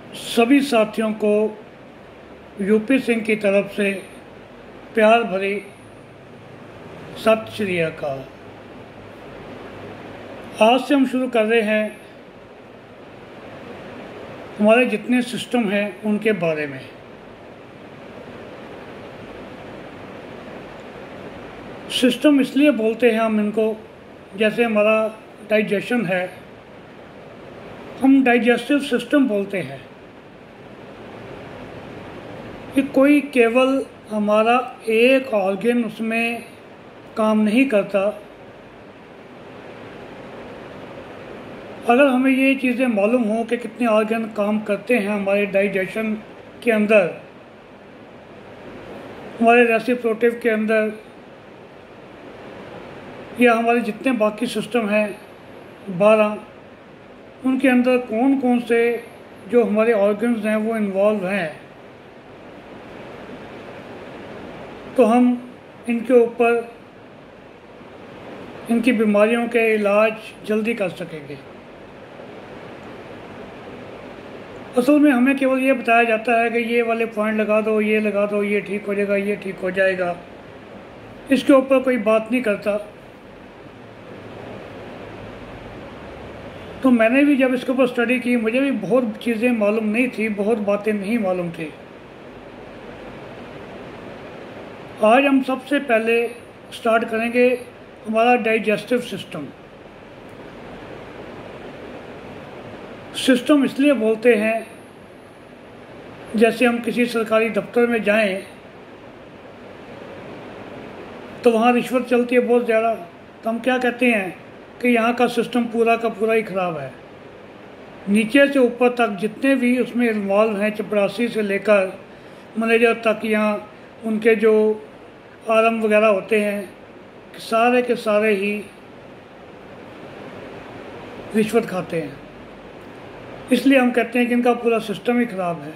सभी साथियों को यूपी सिंह की तरफ से प्यार भरी सत श्री अकाल। आज से हम शुरू कर रहे हैं हमारे जितने सिस्टम हैं उनके बारे में। सिस्टम इसलिए बोलते हैं हम इनको, जैसे हमारा डाइजेशन है, हम डाइजेस्टिव सिस्टम बोलते हैं कि कोई केवल हमारा एक ऑर्गन उसमें काम नहीं करता। अगर हमें ये चीज़ें मालूम हो कि कितने ऑर्गन काम करते हैं हमारे डाइजेशन के अंदर, हमारे रेसिप्रोटिव के अंदर, या हमारे जितने बाकी सिस्टम हैं 12, उनके अंदर कौन कौन से जो हमारे ऑर्गन्स हैं वो इन्वॉल्व हैं, तो हम इनके ऊपर इनकी बीमारियों के इलाज जल्दी कर सकेंगे। असल में हमें केवल ये बताया जाता है कि ये वाले पॉइंट लगा दो, ये लगा दो, ये ठीक हो जाएगा, ये ठीक हो जाएगा। इसके ऊपर कोई बात नहीं करता। तो मैंने भी जब इसके ऊपर स्टडी की, मुझे भी बहुत चीज़ें मालूम नहीं थी, बहुत बातें नहीं मालूम थी। आज हम सबसे पहले स्टार्ट करेंगे हमारा डाइजेस्टिव सिस्टम। सिस्टम इसलिए बोलते हैं, जैसे हम किसी सरकारी दफ्तर में जाएं तो वहाँ रिश्वत चलती है बहुत ज़्यादा, तो हम क्या कहते हैं कि यहाँ का सिस्टम पूरा का पूरा ही ख़राब है। नीचे से ऊपर तक जितने भी उसमें इन्वॉल्व हैं, चपरासी से लेकर मैनेजर तक, यहाँ उनके जो आरम वगैरह होते हैं, सारे के सारे ही रिश्वत खाते हैं। इसलिए हम कहते हैं कि इनका पूरा सिस्टम ही ख़राब है।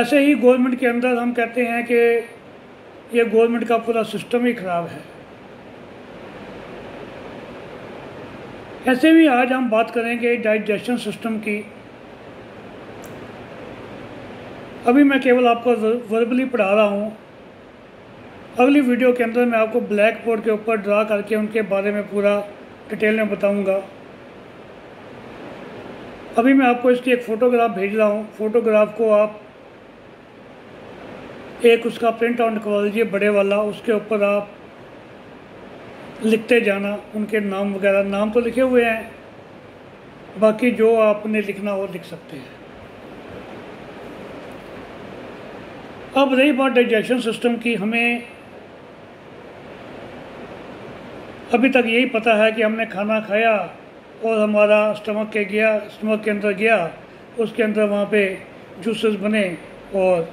ऐसे ही गवर्नमेंट के अंदर हम कहते हैं कि ये गवर्नमेंट का पूरा सिस्टम ही ख़राब है। ऐसे भी आज हम बात करेंगे डाइजेशन सिस्टम की। अभी मैं केवल आपको वर्बली पढ़ा रहा हूँ। अगली वीडियो के अंदर मैं आपको ब्लैक बोर्ड के ऊपर ड्रा करके उनके बारे में पूरा डिटेल में बताऊंगा। अभी मैं आपको इसकी एक फ़ोटोग्राफ भेज रहा हूँ। फ़ोटोग्राफ को आप एक उसका प्रिंट आउट करवा लीजिए बड़े वाला, उसके ऊपर आप लिखते जाना उनके नाम वगैरह। नाम तो लिखे हुए हैं, बाकी जो आपने लिखना हो लिख सकते हैं। अब रही बात डाइजेशन सिस्टम की, हमें अभी तक यही पता है कि हमने खाना खाया और हमारा स्टमक के अंदर गया, उसके अंदर वहाँ पे जूसेस बने और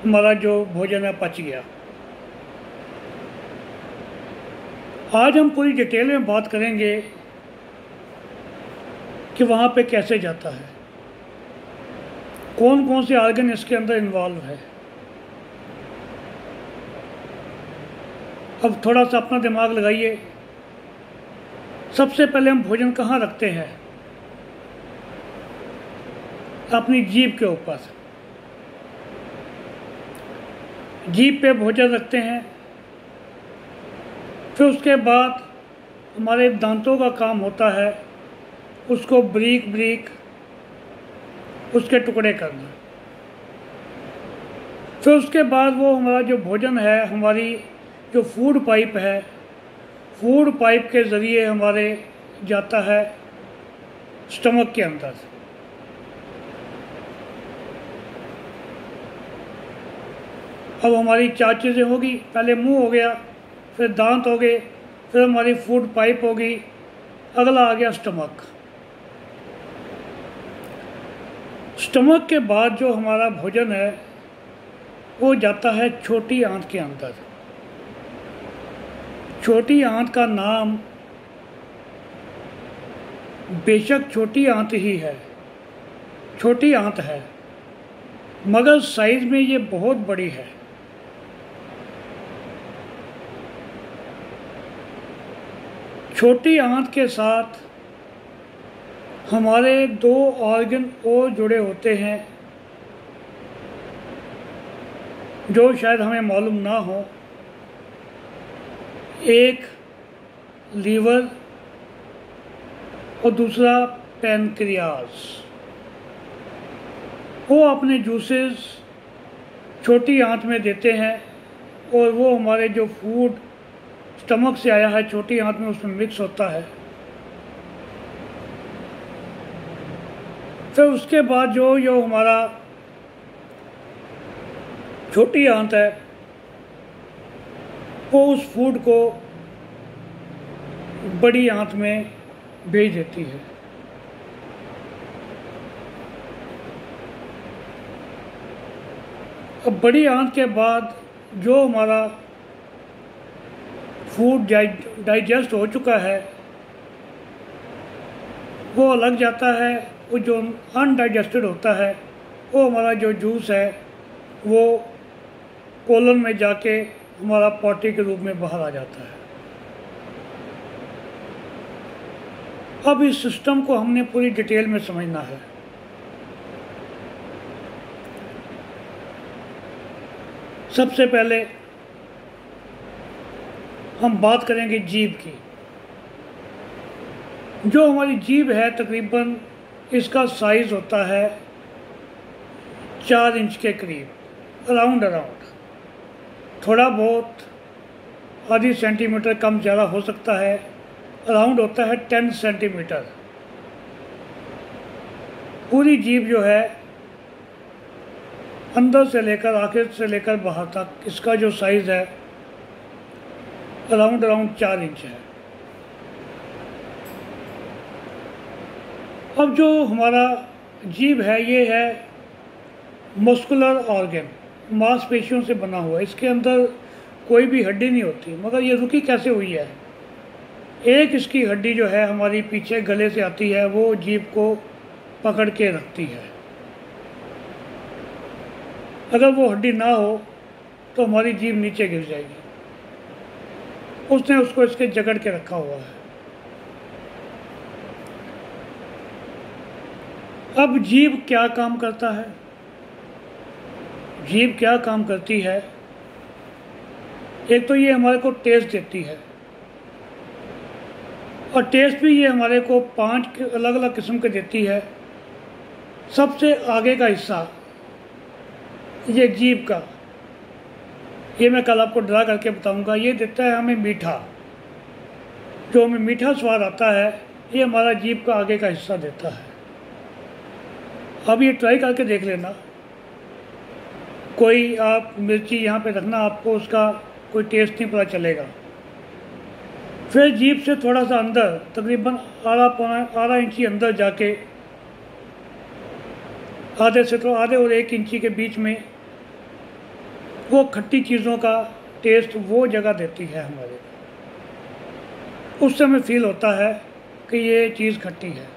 हमारा जो भोजन है पच गया। आज हम पूरी डिटेल में बात करेंगे कि वहाँ पे कैसे जाता है, कौन कौन से ऑर्गन इसके अंदर इन्वॉल्व है। अब थोड़ा सा अपना दिमाग लगाइए। सबसे पहले हम भोजन कहाँ रखते हैं? अपनी जीभ के ऊपर। जीभ पे भोजन रखते हैं। फिर उसके बाद हमारे दांतों का काम होता है उसको बारीक बारीक उसके टुकड़े करना। फिर उसके बाद वो हमारा जो भोजन है, हमारी जो फूड पाइप है, फूड पाइप के ज़रिए हमारे जाता है स्टमक के अंदर। अब हमारी 4 चीज़ें होगी। पहले मुंह हो गया, फिर दांत हो गए, फिर हमारी फूड पाइप होगी, अगला आ गया स्टमक। स्टमक के बाद जो हमारा भोजन है वो जाता है छोटी आंत के अंदर। छोटी आंत का नाम बेशक छोटी आंत ही है, छोटी आंत है, मगर साइज में ये बहुत बड़ी है। छोटी आंत के साथ हमारे दो ऑर्गन और जुड़े होते हैं जो शायद हमें मालूम ना हो। एक लीवर और दूसरा पैनक्रियास। वो अपने जूसेस छोटी आंत में देते हैं और वो हमारे जो फूड स्टमक से आया है छोटी आंत में उसमें मिक्स होता है। फिर उसके बाद जो हमारा छोटी आंत है वो उस फूड को बड़ी आंत में भेज देती है। अब बड़ी आंत के बाद जो हमारा फूड डाइजेस्ट हो चुका है वो अलग जाता है। वो जो अनडाइजेस्टेड होता है वो हमारा जो जूस है वो कोलन में जाके हमारा पॉटी के रूप में बाहर आ जाता है। अब इस सिस्टम को हमने पूरी डिटेल में समझना है। सबसे पहले हम बात करेंगे जीभ की। जो हमारी जीभ है तकरीबन इसका साइज़ होता है 4 इंच के करीब, अराउंड थोड़ा बहुत आधी सेंटीमीटर कम ज़्यादा हो सकता है। अराउंड होता है 10 सेंटीमीटर। पूरी जीभ जो है अंदर से लेकर आखिर से लेकर बाहर तक इसका जो साइज़ है अराउंड 4 इंच है। अब जो हमारा जीभ है ये है मस्कुलर ऑर्गन, मांसपेशियों से बना हुआ है। इसके अंदर कोई भी हड्डी नहीं होती, मगर ये रुकी कैसे हुई है। एक इसकी हड्डी जो है हमारी पीछे गले से आती है, वो जीभ को पकड़ के रखती है। अगर वो हड्डी ना हो तो हमारी जीभ नीचे गिर जाएगी। उसने उसको इसके जकड़ के रखा हुआ है। अब जीभ क्या काम करता है। जीभ क्या काम करती है, एक तो ये हमारे को टेस्ट देती है और टेस्ट भी ये हमारे को 5 अलग अलग किस्म के देती है। सबसे आगे का हिस्सा ये जीभ का, ये मैं कल आपको ड्रा करके बताऊंगा। ये देता है हमें मीठा, जो हमें मीठा स्वाद आता है ये हमारा जीभ का आगे का हिस्सा देता है। अब ये ट्राई करके देख लेना। कोई आप मिर्ची यहाँ पे रखना, आपको उसका कोई टेस्ट नहीं पता चलेगा। फिर जीभ से थोड़ा सा अंदर तकरीबन आधा इंची अंदर जाके आधे और 1 इंची के बीच में वो खट्टी चीज़ों का टेस्ट वो जगह देती है हमारे को। उससे हमें फील होता है कि ये चीज़ खट्टी है।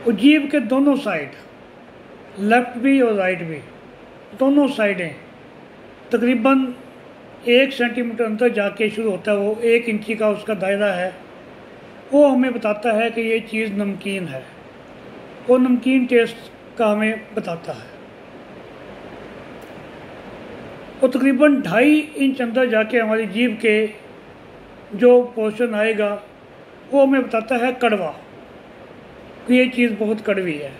और जीभ के दोनों साइड, लेफ़्ट भी और राइट भी, दोनों साइडें तकरीबन 1 सेंटीमीटर अंदर जाके शुरू होता है। वो 1 इंची का उसका दायरा है। वो हमें बताता है कि ये चीज़ नमकीन है। वो नमकीन टेस्ट का हमें बताता है। वो तकरीबन 2.5 इंच अंदर जाके हमारी जीभ के जो पोर्शन आएगा वो हमें बताता है कड़वा, कि ये चीज़ बहुत कड़वी है।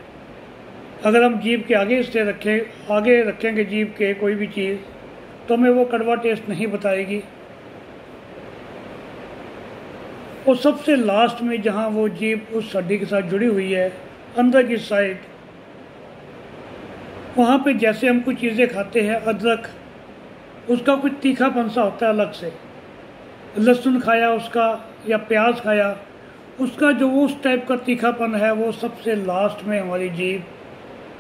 अगर हम जीभ के आगे रखेंगे जीभ के कोई भी चीज़ तो हमें वो कड़वा टेस्ट नहीं बताएगी। और सबसे लास्ट में जहाँ वो जीभ उस हड्डी के साथ जुड़ी हुई है अंदर की साइड, वहाँ पे जैसे हम कुछ चीज़ें खाते हैं, अदरक, उसका कुछ तीखापन सा होता है अलग से। लहसुन खाया उसका या प्याज खाया उसका जो उस टाइप का तीखापन है वो सबसे लास्ट में हमारी जीभ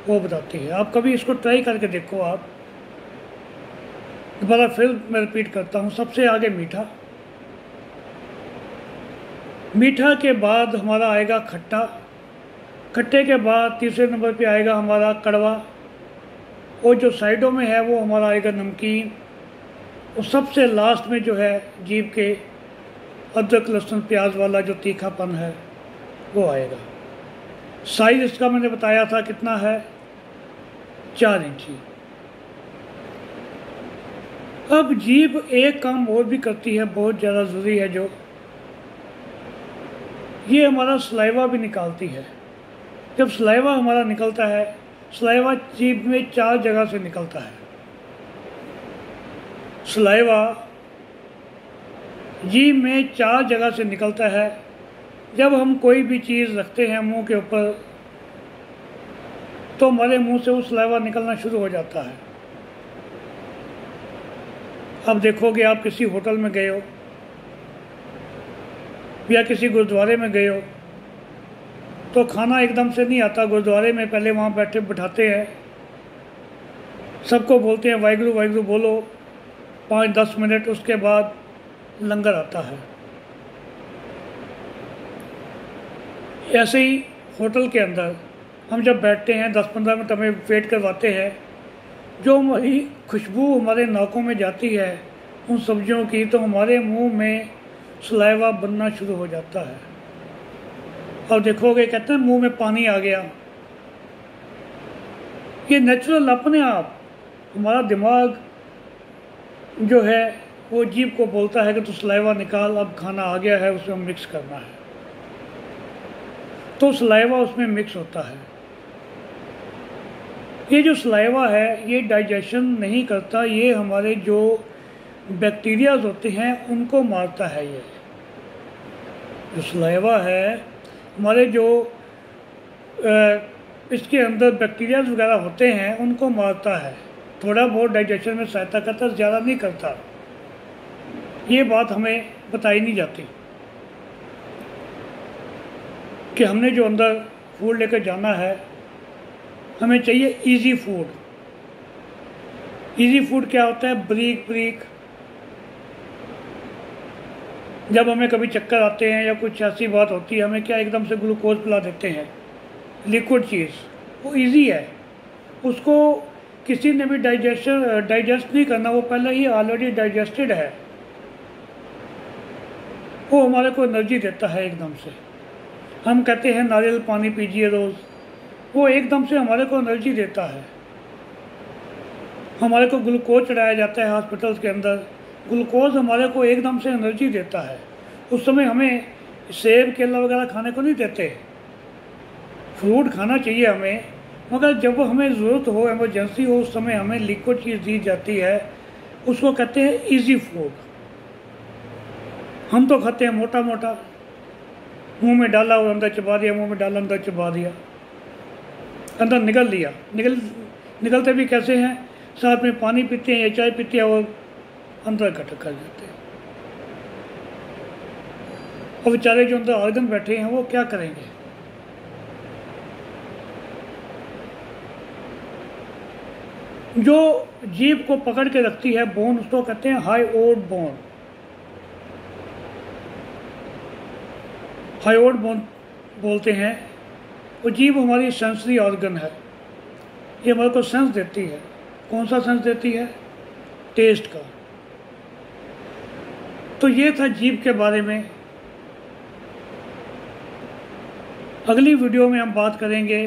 वो बताती है। आप कभी इसको ट्राई करके देखो। आप दोबारा फिर मैं रिपीट करता हूँ। सबसे आगे मीठा, मीठा के बाद हमारा आएगा खट्टा, खट्टे के बाद तीसरे नंबर पे आएगा हमारा कड़वा, और जो साइडों में है वो हमारा आएगा नमकीन, और सबसे लास्ट में जो है जीभ के अदरक लहसुन प्याज वाला जो तीखापन है वो आएगा। साइज इसका मैंने बताया था कितना है, 4 इंची। अब जीभ एक काम और भी करती है, बहुत ज़्यादा ज़रूरी है, जो ये हमारा सलाइवा भी निकालती है। जब सलाइवा हमारा निकलता है, सलाइवा जीभ में 4 जगह से निकलता है। सलाइवा जीभ में 4 जगह से निकलता है। जब हम कोई भी चीज़ रखते हैं मुंह के ऊपर, तो हमारे मुंह से वो सलाइवा निकलना शुरू हो जाता है। अब देखोगे, आप किसी होटल में गए हो या किसी गुरुद्वारे में गए हो, तो खाना एकदम से नहीं आता। गुरुद्वारे में पहले वहाँ बैठाते हैं, सबको बोलते हैं वाहिगुरु वाहिगुरु बोलो 5-10 मिनट, उसके बाद लंगर आता है। ऐसे ही होटल के अंदर हम जब बैठते हैं 10-15 मिनट हमें वेट करवाते हैं, जो हमारी खुशबू हमारे नाकों में जाती है उन सब्जियों की, तो हमारे मुंह में सलाइवा बनना शुरू हो जाता है। और देखोगे, कहते हैं मुंह में पानी आ गया। ये नेचुरल अपने आप हमारा दिमाग जो है वो जीभ को बोलता है कि तू सलाइवा निकाल, अब खाना आ गया है, उसमें मिक्स करना है। तो सलाइवा उसमें मिक्स होता है। ये जो सलाइवा है ये डाइजेशन नहीं करता, ये हमारे जो बैक्टीरियाज होते हैं उनको मारता है। ये जो सलाइवा है हमारे जो इसके अंदर बैक्टीरियाज वगैरह होते हैं उनको मारता है, थोड़ा बहुत डाइजेशन में सहायता करता, ज़्यादा नहीं करता। ये बात हमें बताई नहीं जाती कि हमने जो अंदर फूड लेकर जाना है, हमें चाहिए इजी फूड। इजी फूड क्या होता है? बारीक बारीक। जब हमें कभी चक्कर आते हैं या कुछ ऐसी बात होती है, हमें क्या एकदम से ग्लूकोज पिला देते हैं, लिक्विड चीज़, वो इजी है, उसको किसी ने भी डाइजेस्ट नहीं करना, वो पहले ही ऑलरेडी डाइजेस्टेड है। वो हमारे को एनर्जी देता है एकदम से। हम कहते हैं नारियल पानी पीजिए रोज़, वो एकदम से हमारे को एनर्जी देता है। हमारे को ग्लूकोज चढ़ाया जाता है हॉस्पिटल्स के अंदर, ग्लूकोज हमारे को एकदम से एनर्जी देता है। उस समय हमें सेब केला वगैरह खाने को नहीं देते, फ्रूट खाना चाहिए हमें, मगर जब हमें ज़रूरत हो, इमरजेंसी हो, उस समय हमें लिक्विड चीज़ दी जाती है, उसको कहते हैं इजी फूड। हम तो खाते हैं मोटा मोटा, मुंह में डाला और अंदर चबा दिया, मुंह में डाला अंदर चबा दिया, अंदर निकल लिया। निकलते भी कैसे हैं? साथ में पानी पीते हैं या चाय पीते हैं और अंदर इकट्ठा कर देते हैं। और बेचारे जो अंदर ऑर्गन बैठे हैं वो क्या करेंगे? जो जीभ को पकड़ के रखती है बोन, उसको कहते हैं हाइओड बोन। हाइओड बोन बोलते हैं। वो जीभ हमारी सेंसरी ऑर्गन है, ये हमारे को सेंस देती है। कौन सा सेंस देती है? टेस्ट का। तो ये था जीभ के बारे में। अगली वीडियो में हम बात करेंगे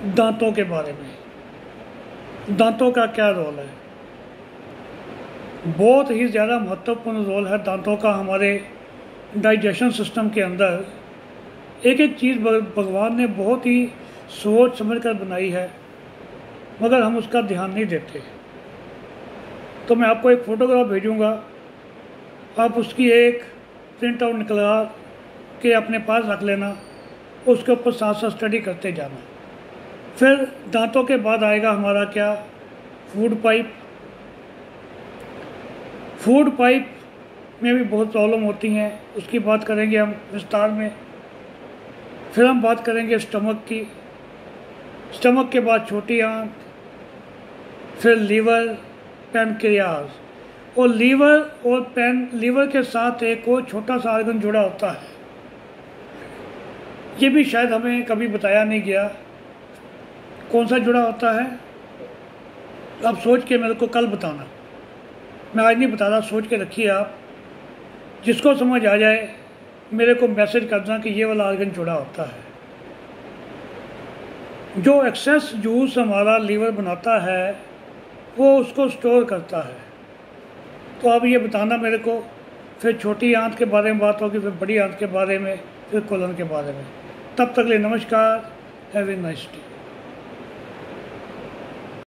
दांतों के बारे में। दांतों का क्या रोल है? बहुत ही ज़्यादा महत्वपूर्ण रोल है दांतों का हमारे डाइजेशन सिस्टम के अंदर। एक एक चीज़ भगवान ने बहुत ही सोच समझ कर बनाई है, मगर हम उसका ध्यान नहीं देते। तो मैं आपको एक फ़ोटोग्राफ भेजूँगा, आप उसकी एक प्रिंट आउट निकलवा के अपने पास रख लेना, उसके ऊपर साथ साथ स्टडी करते जाना। फिर दांतों के बाद आएगा हमारा क्या? Food pipe. फूड पाइप में भी बहुत प्रॉब्लम होती हैं, उसकी बात करेंगे हम विस्तार में। फिर हम बात करेंगे स्टमक की। स्टमक के बाद छोटी आंत, फिर लीवर, पैनक्रियाज। और लीवर के साथ एक और छोटा सा ऑर्गन जुड़ा होता है, ये भी शायद हमें कभी बताया नहीं गया। कौन सा जुड़ा होता है? आप सोच के मेरे को कल बताना, मैं आज नहीं बता रहा, सोच के रखिए आप। जिसको समझ आ जाए मेरे को मैसेज कर देना कि ये वाला आर्गन जुड़ा होता है। जो एक्सेस जूस हमारा लीवर बनाता है वो उसको स्टोर करता है। तो अब ये बताना मेरे को, फिर छोटी आंत के बारे में बात होगी, फिर बड़ी आंत के बारे में, फिर कोलन के बारे में। तब तक ले नमस्कार, हैव ए नाइस डे।